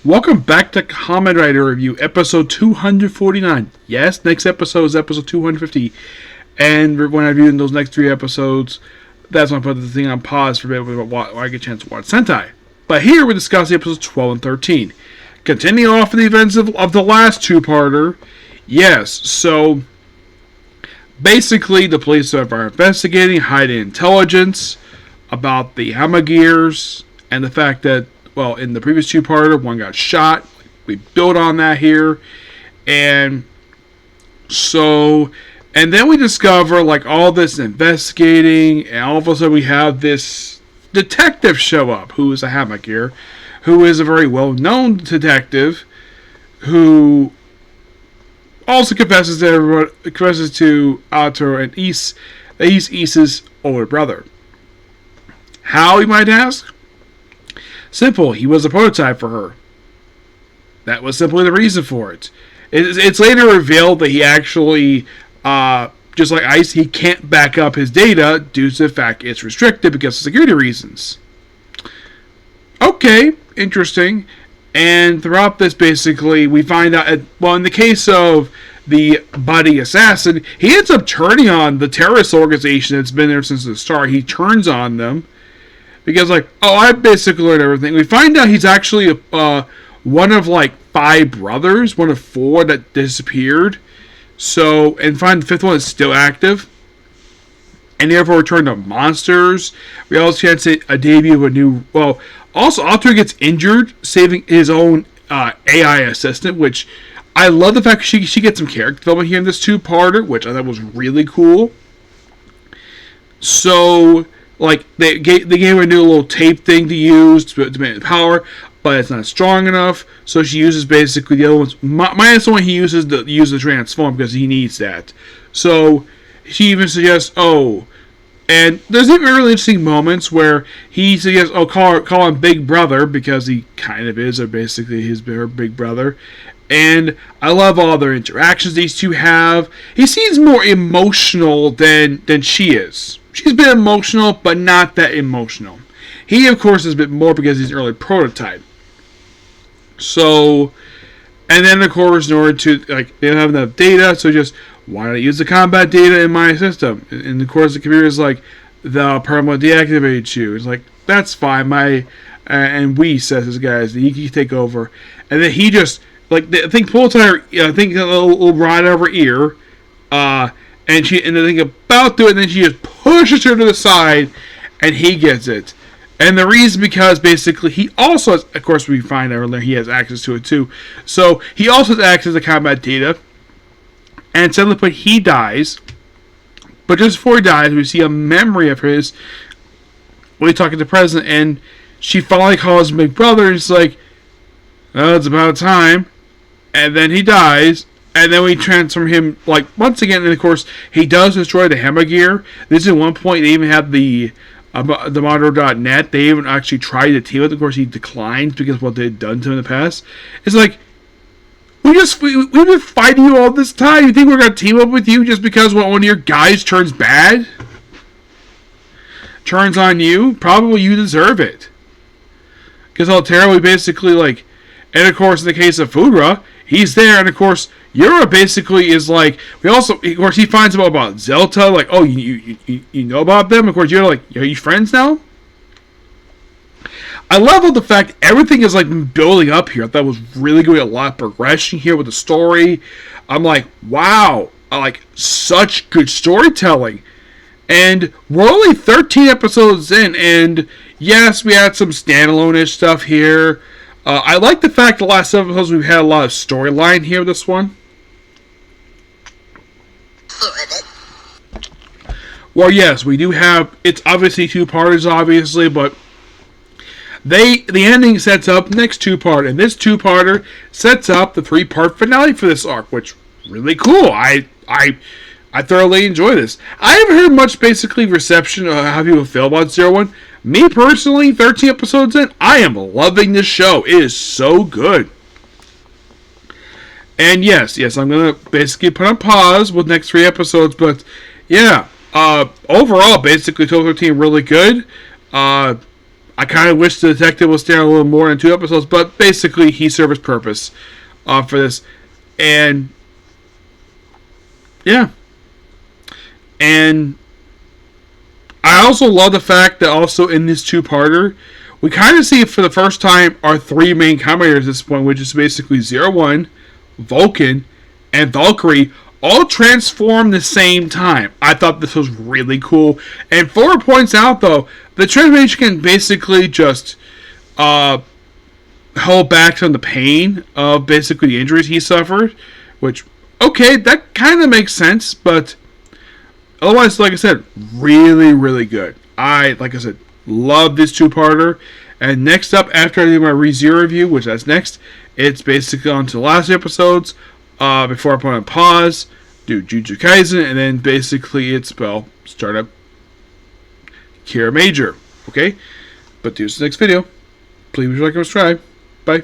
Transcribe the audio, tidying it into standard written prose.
Welcome back to Kamen Rider Review, episode 249. Yes, next episode is episode 250. And when I'm viewing those next three episodes, that's when I put the thing on pause for a bit while I get a chance to watch Sentai. But here we're discussing episodes 12 and 13. Continuing off the events of the last two-parter. Yes, so basically the police are investigating hidden intelligence about the Hamagears and the fact that, well, in the previous two-parter, one got shot. We build on that here. And so, and then we discover, like, all this investigating, and all of a sudden we have this detective show up, who is a Hamagear, who is a very well-known detective, who also confesses to Ato and Ise that he's Ise's older brother. How, you might ask? Simple, he was a prototype for her. That was simply the reason for it. It's later revealed that he actually, just like Ice, he can't back up his data due to the fact it's restricted because of security reasons. Okay, interesting. And throughout this, basically, we find out, well, in the case of the buddy assassin, he ends up turning on the terrorist organization that's been there since the start. He turns on them. Because, like, oh, I basically learned everything. We find out he's actually one of, like, 5 brothers. One of 4 that disappeared. So, and find the 5th one is still active. And therefore return to monsters. We also had a debut of a new, well, also Otto gets injured, saving his own AI assistant, which I love the fact she gets some character development here in this two-parter, which I thought was really cool. So, like, they gave her a new little tape thing to use to make power, but it's not strong enough, so she uses basically the other ones. Minus the one he uses to use the transform because he needs that. So, she even suggests, and there's even really interesting moments where he suggests, call him Big Brother, because he kind of is, or basically her big brother. And I love all their interactions these two have. He seems more emotional than she is. She's been emotional, but not that emotional. He, of course, is a bit more because he's an early prototype. So, and then, of course, in order to, like, they don't have enough data, so just, why not use the combat data in my system? And, of course, the computer is like, the permanently deactivated you. It's like, that's fine. And we, says this guy, he can take over. And then he just, like, I think pulls her, I think a little rod over her ear, and then think about to it, and then she just pushes her to the side, and he gets it. And the reason, because basically he also has, of course we find out earlier, he has access to it too. So he also has access to combat data. And suddenly he dies. But just before he dies, we see a memory of his when he's talking to the president, and she finally calls him Big Brother, and it's like, oh, it's about time. And then he dies. And then we transform him, like, once again, and of course, he does destroy the Hamagear. This is one point, they even have the Modero.net. They even actually tried to team with him. Of course, he declined because of what they had done to him in the past. It's like, we've been fighting you all this time. You think we're going to team up with you just because one of your guys turns bad? Turns on you? Probably you deserve it. Because Altera, we basically, like, and of course, in the case of Fudra, he's there, and of course, Yura basically is like, of course, he finds out about Zelta, like, oh, you know about them? Of course, you're like, are you friends now? I love the fact everything is, like, building up here. I thought it was really good. A lot of progression here with the story. I'm like, wow, like, such good storytelling. And we're only 13 episodes in, and yes, we had some standalone-ish stuff here. I like the fact the last 7 episodes we've had a lot of storyline here with this one. Well, yes, we do have, it's obviously 2 parters, obviously, but the ending sets up the next 2-part, and this 2-parter sets up the 3-part finale for this arc, which really cool. I thoroughly enjoy this. I haven't heard much basically reception of how people feel about 01. Me personally, 13 episodes in, I am loving this show. It is so good. And yes, I'm going to basically put on pause with the next 3 episodes, but yeah, overall, basically, 12-13 really good. I I kind of wish the detective was there a little more in 2 episodes, but basically he served his purpose for this. And yeah. And I also love the fact that also in this 2-parter, we kind of see for the first time our 3 main Kamen Riders at this point, which is basically 01, Vulcan, and Valkyrie, all transform the same time. I thought this was really cool. And 4 points out, though, the transformation can basically just hold back some of the pain of basically the injuries he suffered, which, okay, that kind of makes sense, but otherwise, like I said, really, really good. Like I said, love this 2-parter. And next up, after I do my ReZero review, which that's next, it's basically on to the last episodes. Before I put on pause, do Jujutsu Kaisen, and then basically it's, well, start up Kira Major. Okay? But here's the next video. Please like and subscribe. Bye.